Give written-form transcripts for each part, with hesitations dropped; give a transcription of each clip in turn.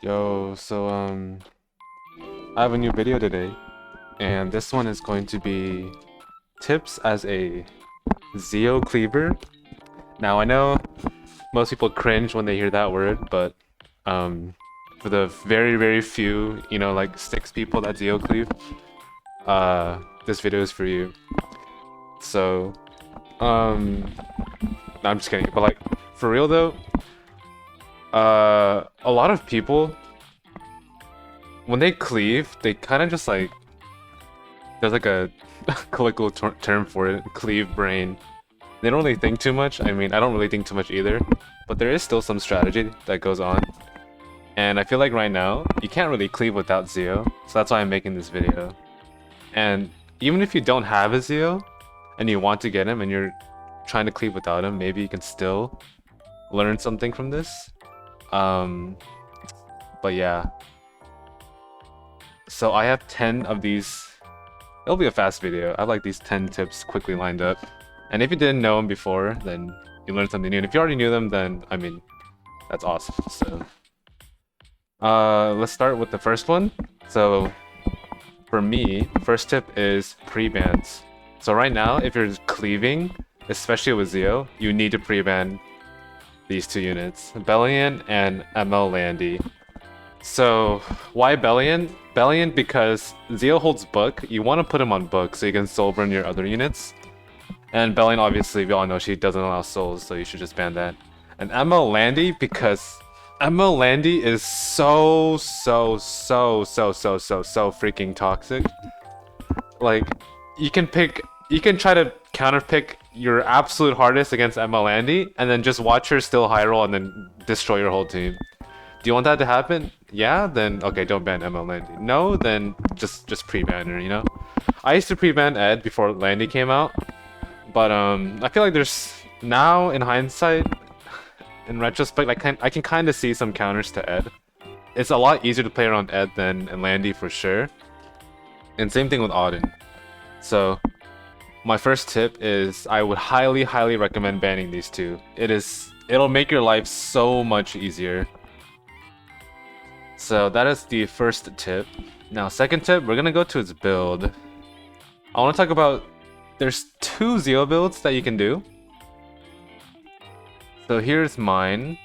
Yo, I have a new video today, and this one is going to be tips as a Zio cleaver. Now I know most people cringe when they hear that word, but for the very few, like 6 people that Zio cleave, this video is for you. So, no, I'm just kidding. But like, for real though, a lot of people when they cleave, they kind of just like there's like a colloquial term for it, cleave brain. They don't really think too much. I mean, I don't really think too much either, but there is still some strategy that goes on. And I feel like right now, you can't really cleave without Zio, so that's why I'm making this video. And even if you don't have a Zio, and you want to get him, and you're trying to cleave without him, maybe you can still learn something from this. But yeah. So I have 10 of these. It'll be a fast video. I have like these 10 tips quickly lined up. And if you didn't know them before, then you learned something new. And if you already knew them, then, I mean, that's awesome. So, let's start with the first one. So, for me, first tip is pre-bans. So right now, if you're cleaving, especially with Zio, you need to pre-ban these 2 units, Belian and ML Landy. So, why Belian? Belian because Zio holds book. You want to put him on book so you can soul burn your other units. And Belian, obviously, we all know she doesn't allow souls, so you should just ban that. And ML Landy because ML Landy is so freaking toxic. Like, you can try to counterpick your absolute hardest against ML Landy, and then just watch her still high roll and then destroy your whole team. Do you want that to happen? Yeah? Then, okay, don't ban ML Landy. No? Then just pre-ban her, you know? I used to pre-ban Ed before Landy came out, but I feel like there's, now in hindsight, in retrospect, I can kind of see some counters to Ed. It's a lot easier to play around Ed than Landy for sure. And same thing with Adin. So, my first tip is I would highly recommend banning these 2. It'll make your life so much easier. So that is the first tip. Now, second tip, we're gonna go to its build. I want to talk about, there's 2 Zio builds that you can do. So here's mine.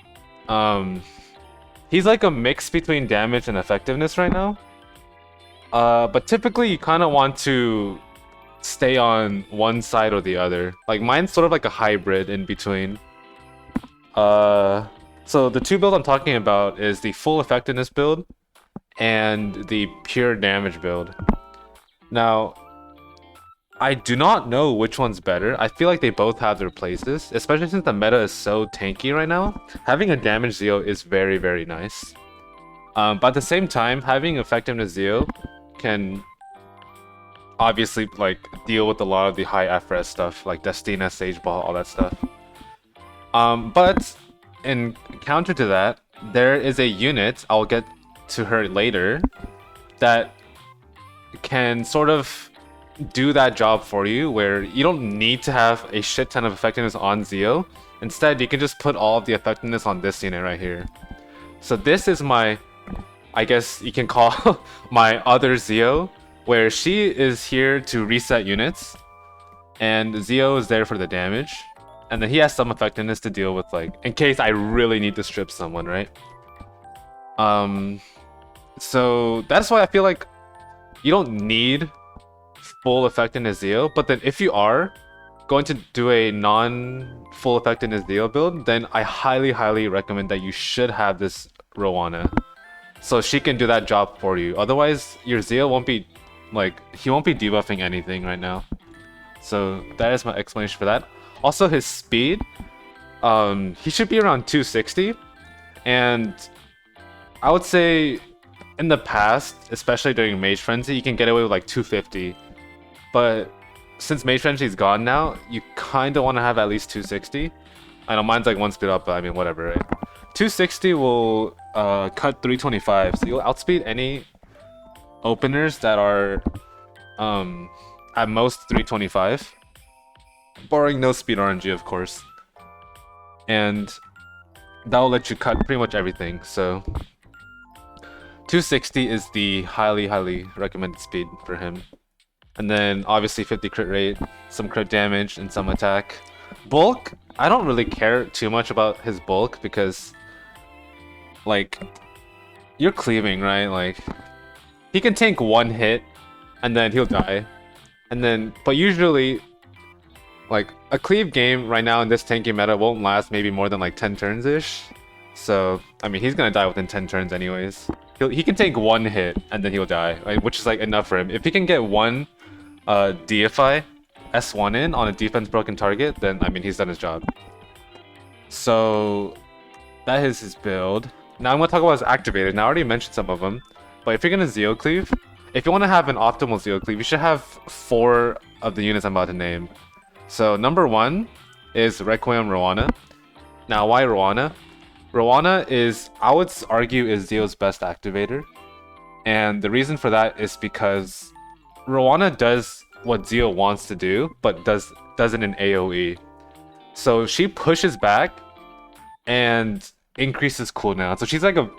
He's like a mix between damage and effectiveness right now. But typically you kind of want to stay on one side or the other. Like mine's sort of like a hybrid in between. So the 2 builds I'm talking about is the full effectiveness build and the pure damage build. Now, I do not know which one's better. I feel like they both have their places, especially since the meta is so tanky right now. Having a damage Zio is very nice. But at the same time, having effectiveness Zio can obviously like deal with a lot of the high FRS stuff, like Destina, Sage Ball, all that stuff. But in counter to that, there is a unit, I'll get to her later, that can sort of do that job for you, where you don't need to have a shit ton of effectiveness on Zio. Instead, you can just put all of the effectiveness on this unit right here. So this is my, I guess you can call my other Zio, where she is here to reset units, and Zio is there for the damage. And then he has some effectiveness to deal with, like, in case I really need to strip someone, right? So that's why I feel like you don't need full effectiveness Zio, but then if you are going to do a non-full effectiveness Zio build, then I highly recommend that you should have this Rowana. So she can do that job for you. Otherwise, your Zio won't be, like, he won't be debuffing anything right now. So that is my explanation for that. Also, his speed, he should be around 260, and I would say in the past, especially during Mage Frenzy, you can get away with like 250, but since Mage Frenzy is gone now, you kind of want to have at least 260. I know mine's like 1 speed up, but I mean, whatever, right? 260 will cut 325, so you'll outspeed any openers that are at most 325. Barring no speed RNG, of course. And that'll let you cut pretty much everything. So 260 is the highly recommended speed for him. And then obviously 50 crit rate, some crit damage, and some attack. Bulk, I don't really care too much about his bulk because, like, you're cleaving, right? Like, he can tank one hit and then he'll die. And then, but usually, like, a cleave game right now in this tanky meta won't last maybe more than like 10 turns-ish. So, I mean, he's gonna die within 10 turns anyways. He can take one hit and then he'll die, right? Which is like enough for him. If he can get one deify S1 in on a defense broken target, then I mean he's done his job. So that is his build. Now I'm gonna talk about his activators. Now I already mentioned some of them, but if you're gonna Zio Cleave, if you want to have an optimal Zio Cleave, you should have 4 of the units I'm about to name. So number 1 is Requiem Rowana. Now why Rowana? Rowana is, I would argue, is Zio's best activator. And the reason for that is because Rowana does what Zio wants to do, but does it in AoE. So she pushes back and increases cooldown. So she's like a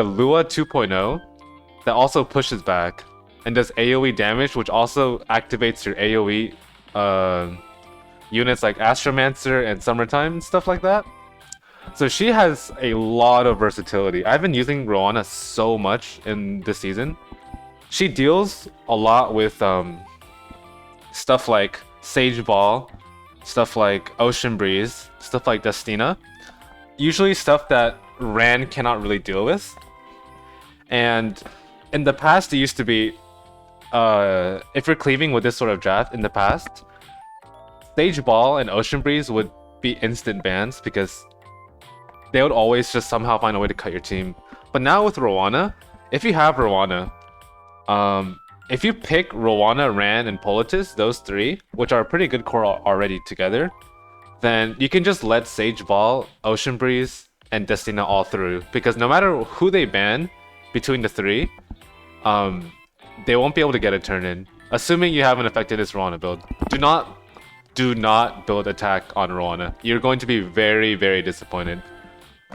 Lua 2.0 that also pushes back and does AoE damage, which also activates your AoE units like Astromancer and Summertime and stuff like that. So she has a lot of versatility. I've been using Rowana so much in this season. She deals a lot with stuff like Sage Ball, stuff like Ocean Breeze, stuff like Destina. Usually stuff that Ran cannot really deal with. And in the past, it used to be, if you're cleaving with this sort of draft, in the past, Sage Ball and Ocean Breeze would be instant bans because they would always just somehow find a way to cut your team. But now with Rowana, if you have Rowana, if you pick Rowana, Ran, and Politis, those 3, which are a pretty good core already together, then you can just let Sage Ball, Ocean Breeze, and Destina all through. Because no matter who they ban between the 3, they won't be able to get a turn in. Assuming you have an effectiveness Rowana build. Do not build attack on Rowana. You're going to be very, very disappointed.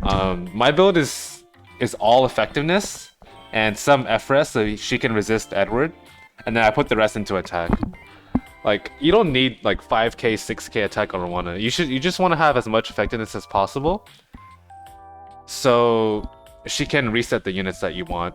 My build is all effectiveness and some FRS so she can resist Edward, and then I put the rest into attack. Like, you don't need like 5k, 6k attack on Rowana. You just want to have as much effectiveness as possible so she can reset the units that you want.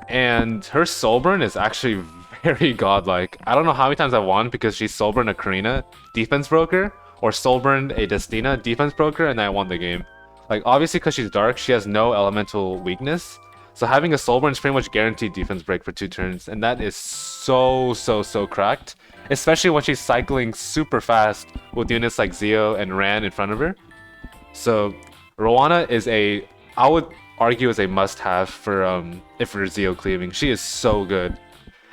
And her Soulburn is actually very godlike. I don't know how many times I won because she Soulburned a Karina, defense broker, or Soulburned a Destina, defense broker, and I won the game. Like, obviously because she's dark, she has no elemental weakness. So having a Soulburn is pretty much guaranteed defense break for 2 turns, and that is so cracked. Especially when she's cycling super fast with units like Zio and Ran in front of her. So Rowana is I would argue is a must-have for if you're Zio cleaving. She is so good.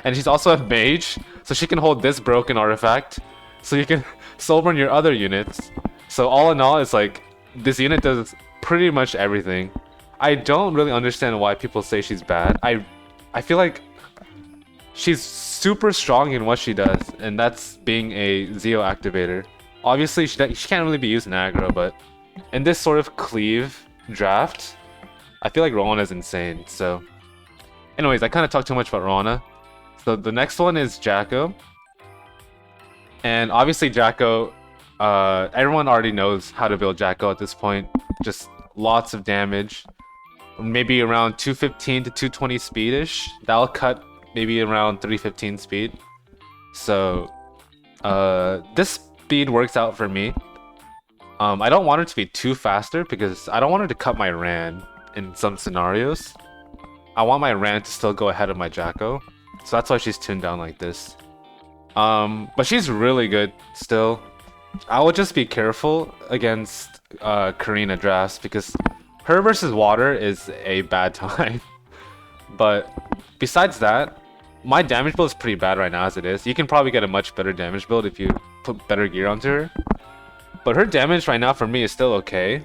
And she's also a mage, so she can hold this broken artifact, so you can Soulburn your other units. So all in all, it's like, this unit does pretty much everything. I don't really understand why people say she's bad. I feel like she's super strong in what she does, and that's being a Zio activator. Obviously, she can't really be used in aggro, but in this sort of cleave draft, I feel like Rowana is insane. So anyways, I kind of talked too much about Rowana. So the next one is Jacko. And obviously Jacko, everyone already knows how to build Jacko at this point. Just lots of damage. Maybe around 215 to 220 speed-ish. That'll cut maybe around 315 speed. So this speed works out for me. I don't want her to be too faster because I don't want her to cut my Ran in some scenarios. I want my Ran to still go ahead of my Jacko. So that's why she's tuned down like this. But she's really good still. I would just be careful against Karina drafts because her versus water is a bad time. But besides that, my damage build is pretty bad right now as it is. You can probably get a much better damage build if you put better gear onto her. But her damage right now for me is still okay.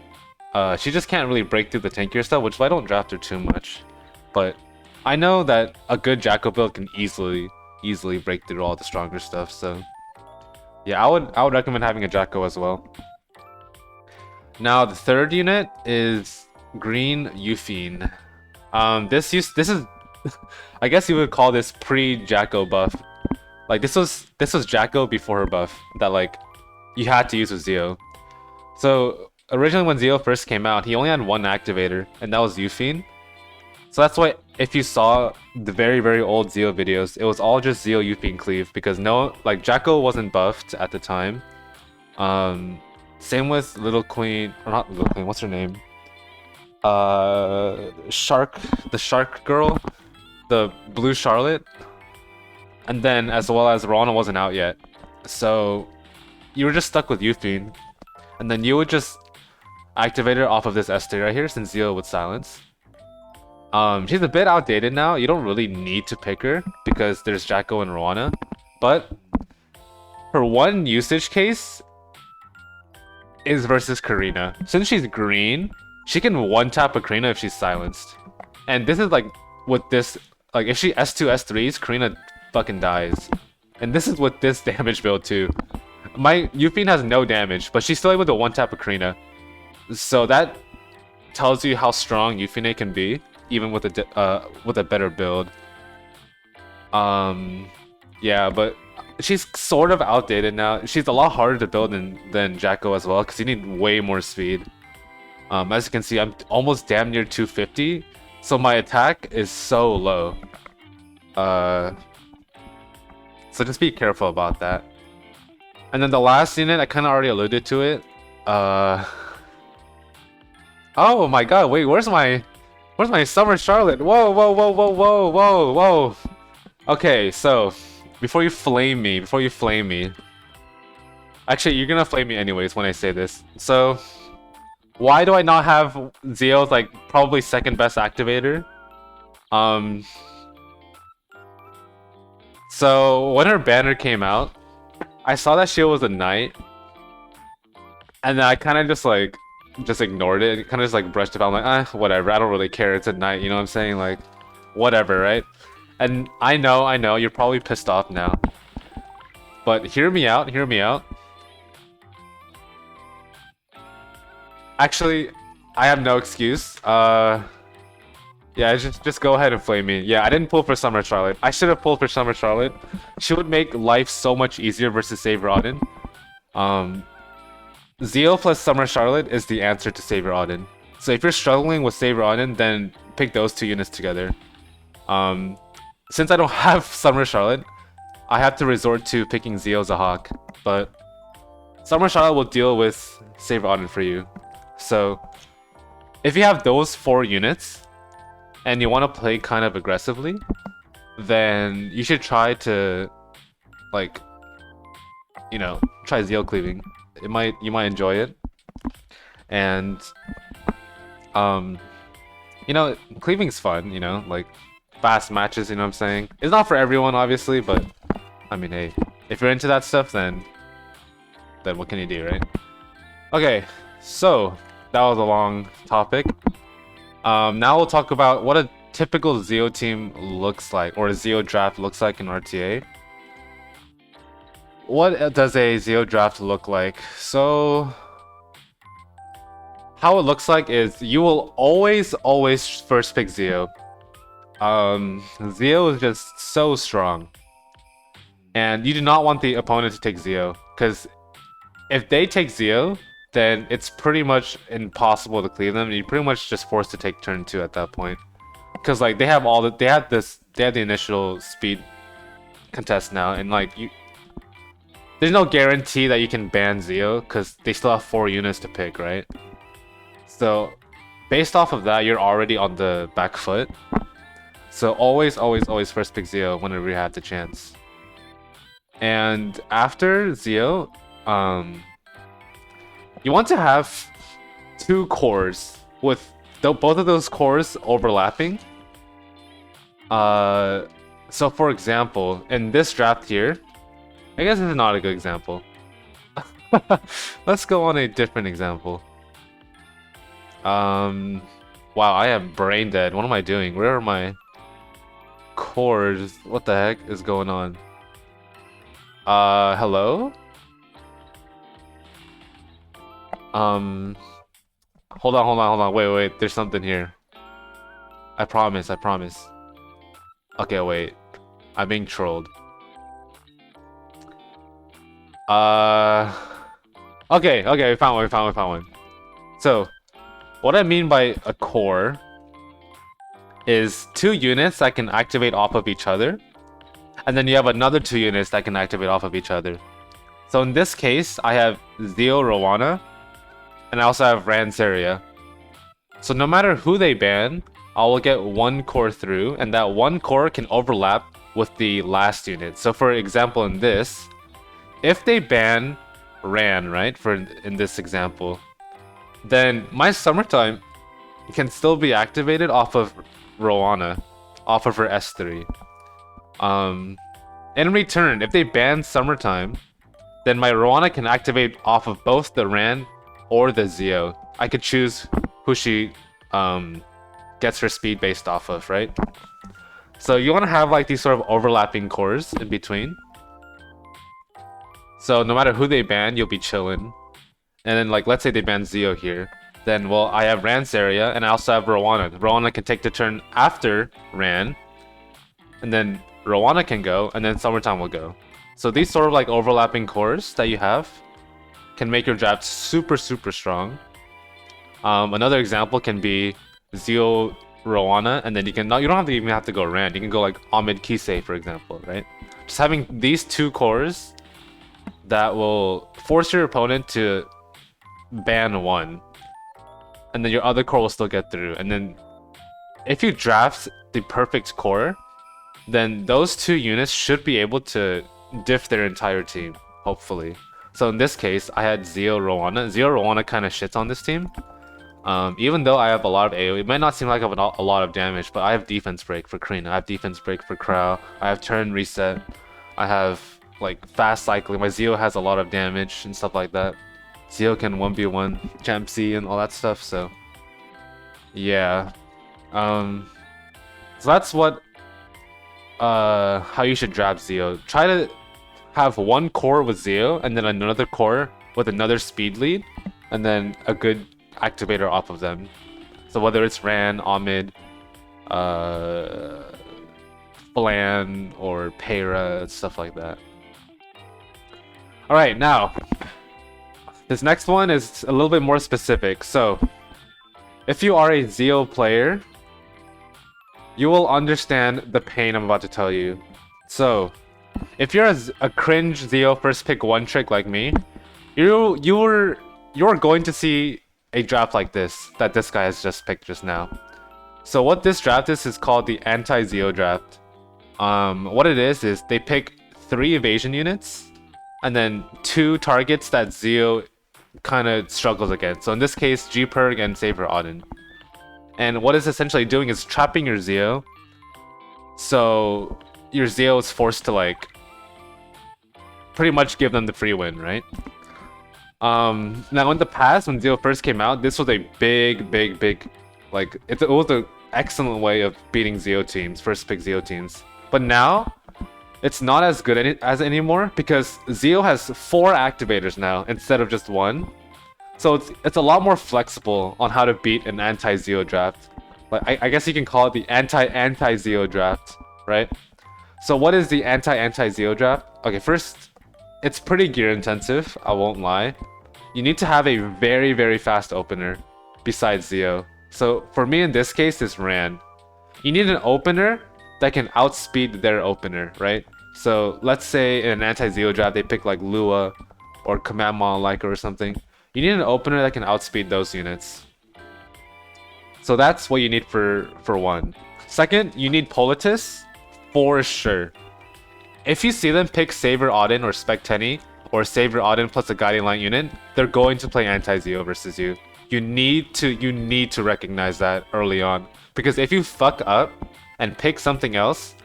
She just can't really break through the tankier stuff, which is why I don't draft her too much. But I know that a good Jacko build can easily break through all the stronger stuff, so yeah, I would recommend having a Jacko as well. Now the third unit is green Euphine. This is I guess you would call this pre-Jacko buff. Like this was Jacko before her buff that like you had to use with Zio. So originally when Zio first came out, he only had one activator, and that was Euphine. So that's why if you saw the very old Zio videos, it was all just Zio Euphine Cleave because no like Jacko wasn't buffed at the time. Same with Little Queen, or not Little Queen, what's her name? The Shark girl, the Blue Charlotte. And then as well as Rana wasn't out yet. So you were just stuck with Euphine. And then you would just activate her off of this S3 right here since Zio would silence. She's a bit outdated now. You don't really need to pick her because there's Jacko and Roana. But her one usage case is versus Karina. Since she's green, she can one-tap a Karina if she's silenced. And this is like with this, like if she S2, S3s, Karina fucking dies. And this is with this damage build too. My Euphine has no damage, but she's still able to one-tap a Karina. So that tells you how strong Euphine can be, even with a better build. Yeah, but she's sort of outdated now. She's a lot harder to build than Jacko as well, because you need way more speed. As you can see, I'm almost damn near 250, so my attack is so low. So just be careful about that. And then the last unit, I kind of already alluded to it. Oh my god, wait, where's my Summer Charlotte? Whoa. Okay, so before you flame me, actually, you're gonna flame me anyways when I say this. So why do I not have Zio's like probably second best activator? So when her banner came out, I saw that she was a knight, and then I kind of just ignored it. Kind of just like brushed it off. I'm like, whatever. I don't really care. It's a knight. You know what I'm saying? Like, whatever, right? And I know, you're probably pissed off now. But hear me out. Actually, I have no excuse. Yeah, just go ahead and flame me. Yeah, I didn't pull for Summer Charlotte. I should have pulled for Summer Charlotte. She would make life so much easier versus Savior Adin. Zio plus Summer Charlotte is the answer to Savior Adin. So if you're struggling with Savior Adin, then pick those two units together. Since I don't have Summer Charlotte, I have to resort to picking Zio Zahak. But Summer Charlotte will deal with Savior Adin for you. So if you have those 4 units, and you want to play kind of aggressively, then you should try to, like, you know, try Zio cleaving. You might enjoy it, and you know, cleaving's fun. You know, like fast matches. You know what I'm saying? It's not for everyone, obviously, but I mean, hey, if you're into that stuff, then what can you do, right? Okay, so that was a long topic. Now we'll talk about what a typical Zio team looks like, or a Zio draft looks like in RTA. What does a Zio draft look like? So, how it looks like is you will always first pick Zio. Zio is just so strong. And you do not want the opponent to take Zio, because if they take Zio, then it's pretty much impossible to cleave them. You're pretty much just forced to take turn 2 at that point, because like they have the initial speed contest now, and like there's no guarantee that you can ban Zio because they still have 4 units to pick, right? So based off of that, you're already on the back foot. So always first pick Zio whenever you have the chance. And after Zio, you want to have 2 cores with both of those cores overlapping. So for example, in this draft here, I guess this is not a good example. Let's go on a different example. Wow, I am brain dead. What am I doing? Where are my cores? What the heck is going on? Hello? Hold on. Wait. There's something here. I promise. Okay, wait. I'm being trolled. Okay. We found one. So, what I mean by a core is 2 units that can activate off of each other, and then you have another 2 units that can activate off of each other. So in this case, I have Zio Rowana, and I also have Ransaria. So no matter who they ban, I will get 1 core through, and that 1 core can overlap with the last unit. So for example, in this, if they ban Ran, right, in this example, then my Summertime can still be activated off of Rowana, off of her S3. In return, if they ban Summertime, then my Rowana can activate off of both the Ran or the Zio. I could choose who she gets her speed based off of, right? So you want to have like these sort of overlapping cores in between. So no matter who they ban, you'll be chilling. And then like let's say they ban Zio here. Then well I have Ransaria and I also have Rowana. Rowana can take the turn after Ran. And then Rowana can go and then Summertime will go. So these sort of like overlapping cores that you have can make your draft super strong. Another example can be Zio Rowana, and then you don't even have to go Rand. You can go like Ahmed Kisei, for example, right? Just having these 2 cores that will force your opponent to ban 1, and then your other core will still get through. And then if you draft the perfect core, then those 2 units should be able to diff their entire team, hopefully. So in this case, I had Zio Rowana. Zio Rowana kind of shits on this team. Even though I have a lot of AoE, it might not seem like I have a lot of damage, but I have defense break for Karina, I have defense break for Crow, I have turn reset, I have like fast cycling, my Zio has a lot of damage and stuff like that. Zio can 1v1 Champ C and all that stuff, so yeah. So that's what how you should draft Zio. Try to have 1 core with Zio and then another core with another speed lead, and then a good activator off of them. So whether it's Ran, Ahmed, Belian, or Peyra, stuff like that. Alright, now this next one is a little bit more specific. So if you are a Zio player, you will understand the pain I'm about to tell you. So if you're a cringe Zio first pick 1 trick like me, you're going to see a draft like this that this guy has just picked just now. So what this draft is called the anti-Zio draft. What it is they pick 3 evasion units and then 2 targets that Zio kind of struggles against. So in this case, gpurg and Saber Adin. And what it's essentially doing is trapping your Zio, so your Zio is forced to like pretty much give them the free win, right? Now in the past, when Zio first came out, this was a big like it was an excellent way of beating Zio teams, first pick Zio teams. But now it's not as good as anymore because Zio has 4 activators now instead of just 1. So it's a lot more flexible on how to beat an anti-Zio draft. Like I guess you can call it the anti-Zio draft, right? So what is the anti-Zio draft? Okay, first, it's pretty gear intensive, I won't lie. You need to have a very fast opener besides Zio. So for me in this case, it's Ran. You need an opener that can outspeed their opener, right? So let's say in an anti-Zio draft, they pick like Lua or Command Alaika or something. You need an opener that can outspeed those units. So that's what you need for 1. Second, you need Politis for sure. If you see them pick Saber Adin or Spectenny, or Saber Adin plus a Guiding Light unit, they're going to play anti-Zio versus you. You need to recognize that early on. Because if you fuck up and pick something else,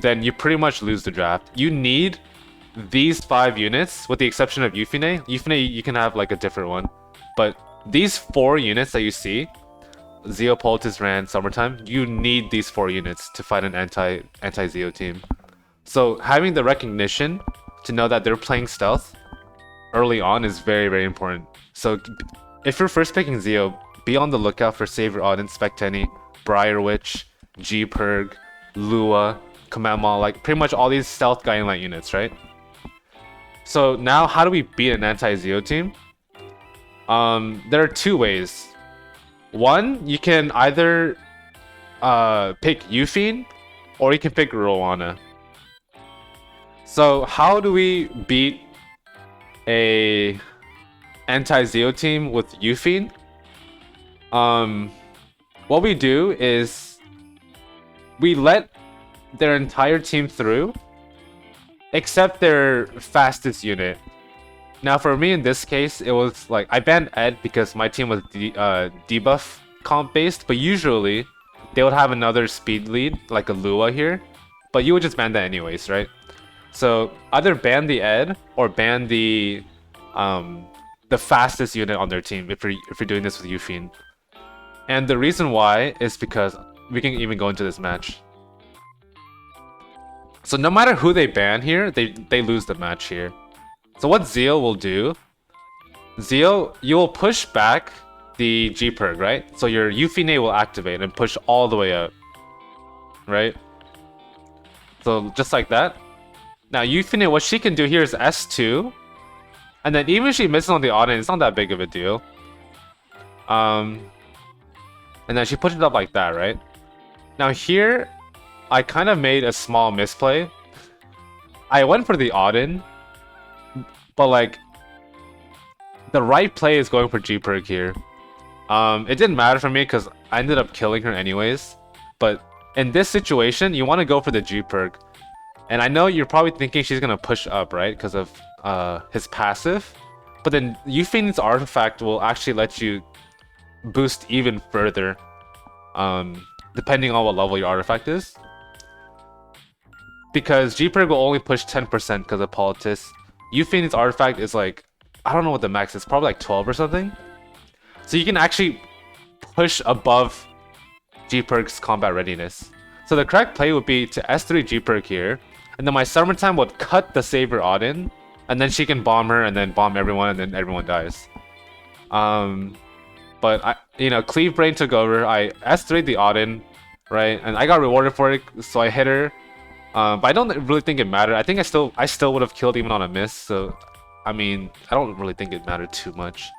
then you pretty much lose the draft. You need these 5 units, with the exception of Euphine. Euphine, you can have like a different one. But these 4 units that you see, Zio, Politis, Ran, Summertime, you need these 4 units to fight an anti-Zio team. So having the recognition to know that they're playing stealth early on is very important. So if you're first picking Zio, be on the lookout for Savior Adin, Spectenny, Briar Witch, gpurg, Lua, Command Model, like pretty much all these stealth guiding light units, right? So now how do we beat an anti-Zio team? There are two ways. One, you can either pick Euphine, or you can pick Rowana. So how do we beat a anti-Zio team with Euphine? What we do is we let their entire team through, except their fastest unit. Now for me in this case, it was like I banned Ed because my team was debuff comp based, but usually they would have another speed lead like a Lua here, but you would just ban that anyways, right? So either ban the Ed or ban the fastest unit on their team if you're doing this with Euphine. And the reason why is because we can even go into this match. So no matter who they ban here, they lose the match here. So what Zio will do, Zio, you will push back the gpurg, right? So your Euphine will activate and push all the way up, right? So just like that. Now Euphine, what she can do here is S2, and then even if she misses on the Adin, it's not that big of a deal. And then she pushes it up like that, right? Now here, I kind of made a small misplay. I went for the Adin, but like the right play is going for gpurg here. It didn't matter for me because I ended up killing her anyways. But in this situation, you want to go for the gpurg. And I know you're probably thinking she's gonna push up, right? Because of his passive. But then Euphine's artifact will actually let you boost even further, depending on what level your artifact is. Because gpurg will only push 10% because of Politis. Euphine's artifact is like, I don't know what the max is, probably like 12 or something. So you can actually push above gpurg's combat readiness. So the correct play would be to S3 gpurg here, and then my summertime would cut the Saber Adin, and then she can bomb her and then bomb everyone, and then everyone dies. But Cleave Brain took over. I S3'd the Adin, right, and I got rewarded for it, so I hit her. But I don't really think it mattered. I think I still would have killed even on a miss. So, I mean, I don't really think it mattered too much.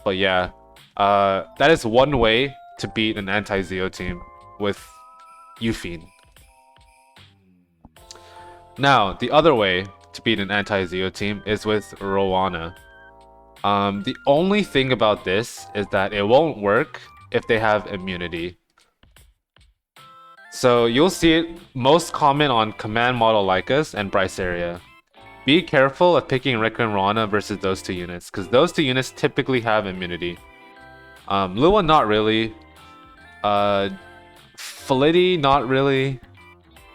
But yeah, that is one way to beat an anti-Zio team with Euphine. Now, the other way to beat an anti-Zio team is with Rowana. The only thing about this is that it won't work if they have immunity. So you'll see it most common on Command Model Alaikas and Bryce area. Be careful of picking Rika and Rowana versus those two units, because those two units typically have immunity. Lua, not really. Felity, not really.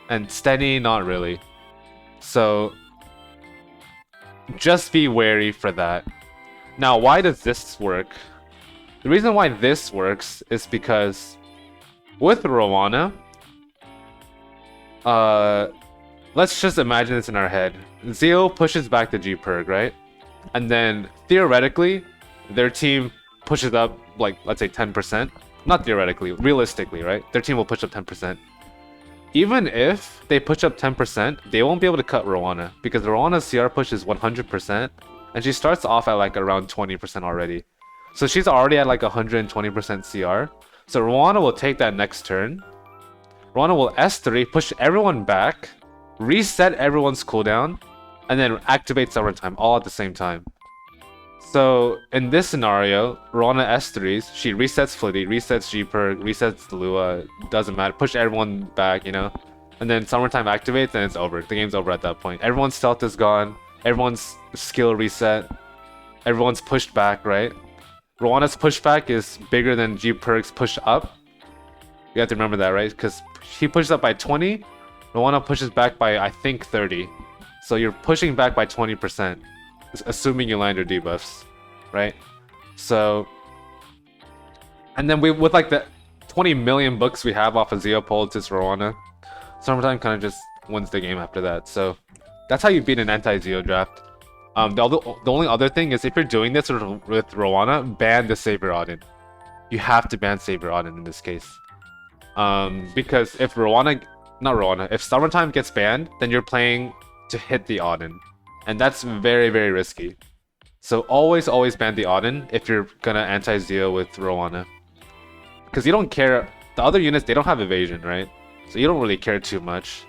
And Stenny, not really. So just be wary for that. Now, why does this work? The reason why this works is because with Rowana, let's just imagine this in our head. Zio pushes back the gpurg, right? And then theoretically, their team pushes up like, let's say 10%. Not theoretically, realistically, right? Their team will push up 10%. Even if they push up 10%, they won't be able to cut Rowana, because Rowana's CR push is 100%, and she starts off at like around 20% already. So she's already at like 120% CR. So Rowana will take that next turn. Rowana will S3, push everyone back, reset everyone's cooldown, and then activate summertime all at the same time. So in this scenario, Rowana S3s, she resets Flitty, resets gpurg, resets Lua, doesn't matter, push everyone back, and then summertime activates and it's over. The game's over at that point. Everyone's stealth is gone, everyone's skill reset, everyone's pushed back, right? Rowana's pushback is bigger than gpurg's push up. You have to remember that, right? Because he pushes up by 20, Rowana pushes back by, I think, 30. So you're pushing back by 20%, assuming you land your debuffs, right? So, and then with like the 20 million books we have off of Zio Politis Rowana, Summertime kind of just wins the game after that. So that's how you beat an anti-Zio draft. The only other thing is if you're doing this with Rowana, ban the Saber Adin. You have to ban Saber Adin in this case. Because if if Summertime gets banned, then you're playing to hit the Adin. And that's very, very risky. So always ban the Adin if you're gonna anti-Zio with Rowana. Because you don't care, the other units, they don't have evasion, right? So you don't really care too much.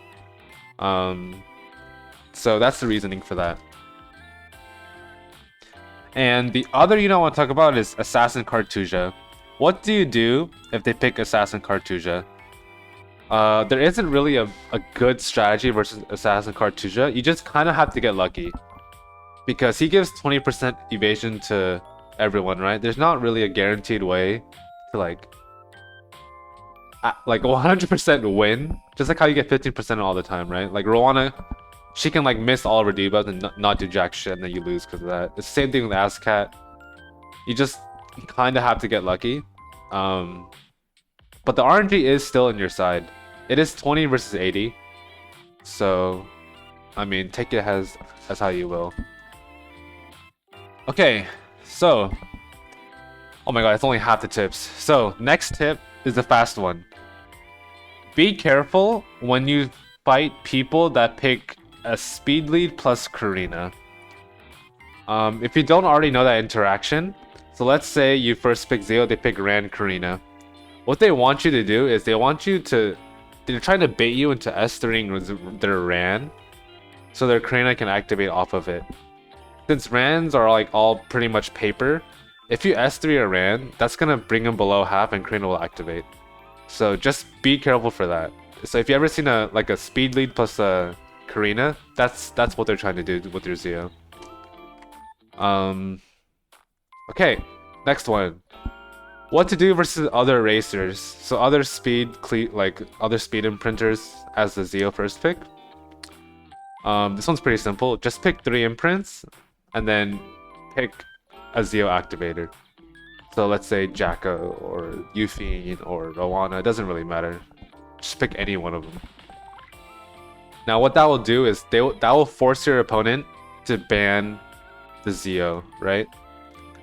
So that's the reasoning for that. And the other unit I want to talk about is Assassin Cartusia. What do you do if they pick Assassin Cartusia? There isn't really a good strategy versus Assassin Cartusia. You just kind of have to get lucky. Because he gives 20% evasion to everyone, right? There's not really a guaranteed way to like 100% win. Just like how you get 15% all the time, right? Like Rowana, she can like miss all of her debuffs and not do jack shit, and then you lose because of that. It's the same thing with Ascat. You just kind of have to get lucky. But the RNG is still in your side. It is 20 versus 80. So, I mean, take it as how you will. Okay, so... Oh my god, it's only half the tips. So, next tip is the fast one. Be careful when you fight people that pick a speed lead plus Karina. If you don't already know that interaction, so let's say you first pick Zio, they pick Ran Karina. What they want you to do is they're trying to bait you into S3ing their Ran, so their Karina can activate off of it. Since Rans are like all pretty much paper, if you S3 a Ran, that's gonna bring them below half and Karina will activate. So just be careful for that. So if you ever seen a speed lead plus a Karina, that's what they're trying to do with your Zio. Okay, next one. What to do versus other racers? So other speed imprinters as the Zio first pick. This one's pretty simple. Just pick 3 imprints, and then pick a Zio activator. So let's say Jacko or Euphine or Rowana. It doesn't really matter. Just pick any one of them. Now what that will do is that will force your opponent to ban the Zio, right?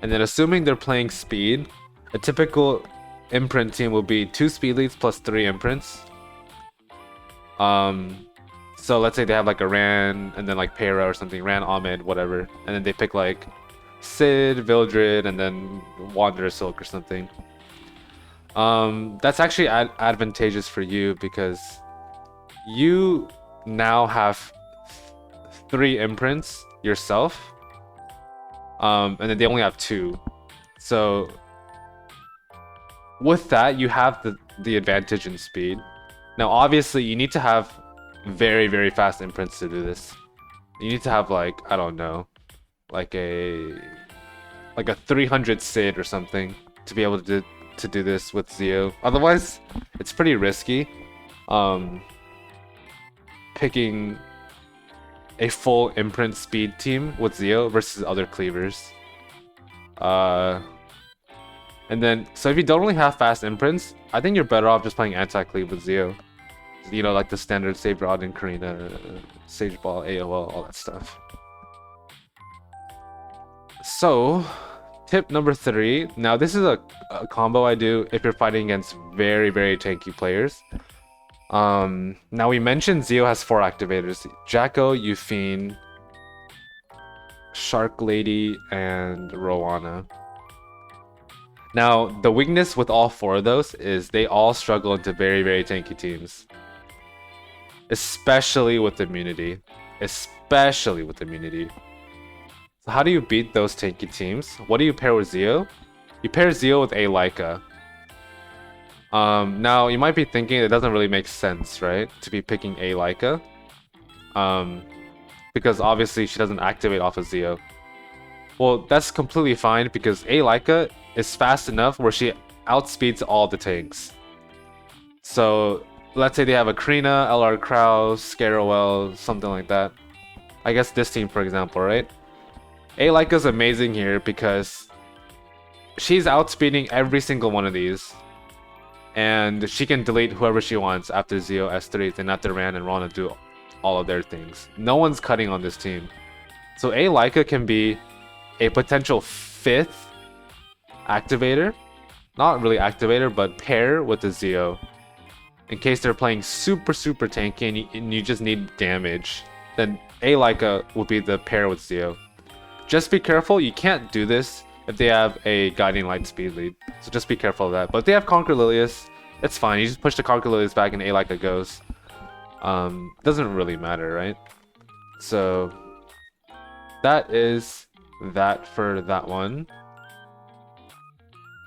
And then assuming they're playing speed, a typical imprint team will be 2 speed leads plus 3 imprints. So let's say they have like a Ran and then like Para or something, Ran Ahmed, whatever, and then they pick like Sid, Vildred, and then Wanderer Silk or something. That's actually advantageous for you because you now have 3 imprints yourself, and then they only have 2. So with that, you have the advantage in speed. Now, obviously, you need to have very, very fast imprints to do this. You need to have like, I don't know, like a 300 Sid or something to be able to do this with Zio. Otherwise, it's pretty risky. Picking a full imprint speed team with Zio versus other cleavers. And then, so if you don't really have fast imprints, I think you're better off just playing anti-cleave with Zio. You know, like the standard Saber Adin, Karina, Sage Ball, AOL, all that stuff. So, tip number 3. Now, this is a combo I do if you're fighting against very, very tanky players. Now, we mentioned Zio has 4 activators. Jacko, Euphine, Shark Lady, and Rowana. Now, the weakness with all 4 of those is they all struggle into very, very tanky teams. Especially with immunity. Especially with immunity. So how do you beat those tanky teams? What do you pair with Zio? You pair Zio with Alaika. Now, you might be thinking it doesn't really make sense, right? To be picking Alaika. Because obviously she doesn't activate off of Zio. Well, that's completely fine because Alaika is fast enough where she outspeeds all the tanks. So, let's say they have a Karina, LR Kraus, Scarowell, something like that. I guess this team, for example, right? Alaika's amazing here because she's outspeeding every single one of these. And she can delete whoever she wants after Zio S3s and after Ran and Rana do all of their things. No one's cutting on this team. So Alaika can be a potential 5th activator. Not really activator, but pair with the Zio. In case they're playing super tanky and you just need damage, then Alaika will be the pair with Zio. Just be careful, you can't do this if they have a Guiding Light speed lead. So just be careful of that. But if they have Conquer Lilius, it's fine. You just push the Conquer Lilius back and Alaika goes. Doesn't really matter, right? So that is that for that one.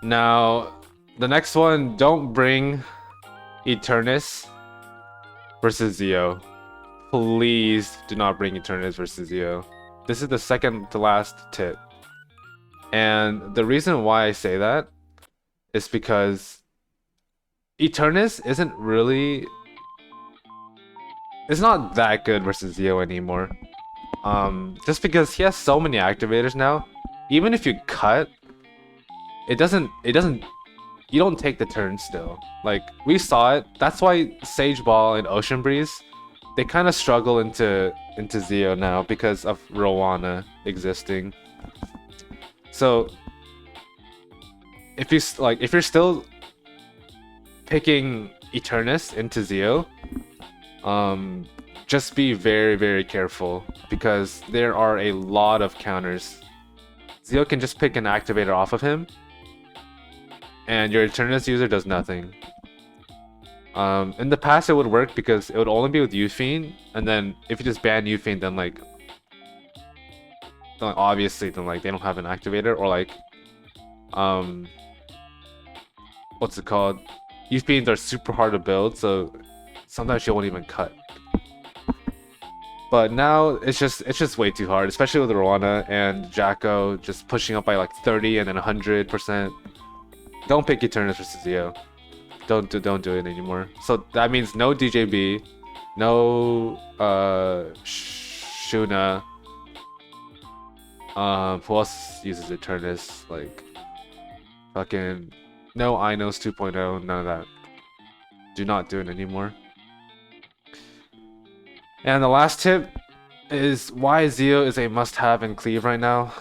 Now, the next one, don't bring Eternus versus Zio. Please do not bring Eternus versus Zio. This is the second to last tip. And the reason why I say that is because Eternus isn't really... It's not that good versus Zio anymore. Just because he has so many activators now, even if you cut, it doesn't you don't take the turn still. Like, we saw it. That's why Sage Ball and Ocean Breeze, they kind of struggle into Zio now because of Rowana existing. So if you're still picking Eternus into Zio, just be very careful because there are a lot of counters. Zio can just pick an activator off of him, and your Eternus user does nothing. In the past it would work because it would only be with Eufiend, and then if you just ban Eufiend, then obviously they don't have an activator, or what's it called? Eufiends are super hard to build, so sometimes you won't even cut. But now it's just way too hard, especially with Rowana and Jacko just pushing up by 30 and then 100%. Don't pick Eternus versus Zio. Don't do it anymore. So that means no DJB, no Shuna. Who else uses Eternus? Fucking no Inos 2.0, none of that. Do not do it anymore. And the last tip is why Zio is a must-have in Cleave right now.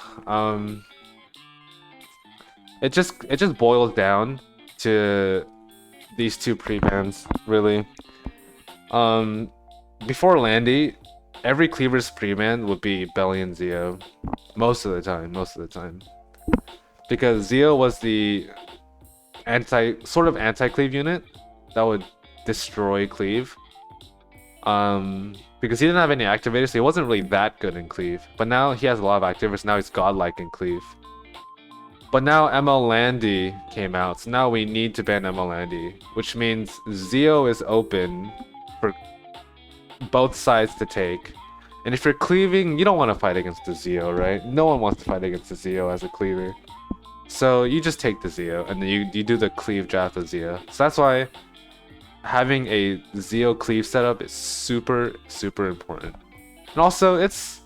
It just boils down to these two prebans, really. Before Landy, every Cleaver's preban would be Belian Zio. Most of the time. Because Zio was the sort of anti-Cleave unit that would destroy Cleave. Because he didn't have any activators, so he wasn't really that good in Cleave. But now he has a lot of activators, now he's godlike in Cleave. But now ML Landy came out, so now we need to ban ML Landy, which means Zio is open for both sides to take. And if you're cleaving, you don't want to fight against the Zio, right? No one wants to fight against the Zio as a cleaver. So you just take the Zio, and then you do the cleave draft of Zio. So that's why having a Zio cleave setup is super important. And also, it's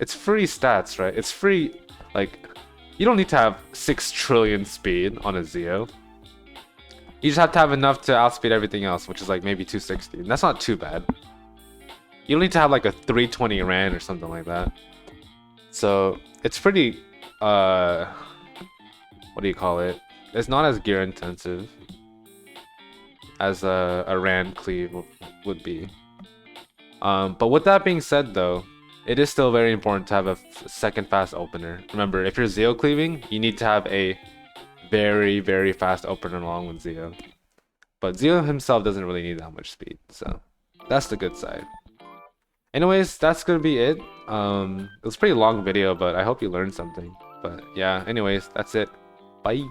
free stats, right? It's free, you don't need to have 6 trillion speed on a Zio. You just have to have enough to outspeed everything else, which is maybe 260. And that's not too bad. You don't need to have a 320 Rand or something like that. So it's pretty, what do you call it? It's not as gear intensive as a Rand cleave would be. But with that being said though, it is still very important to have a second fast opener. Remember, if you're Zio cleaving, you need to have a very fast opener along with Zio. But Zio himself doesn't really need that much speed, so that's the good side. Anyways, that's gonna be it. It was a pretty long video, but I hope you learned something. But yeah, anyways, that's it. Bye.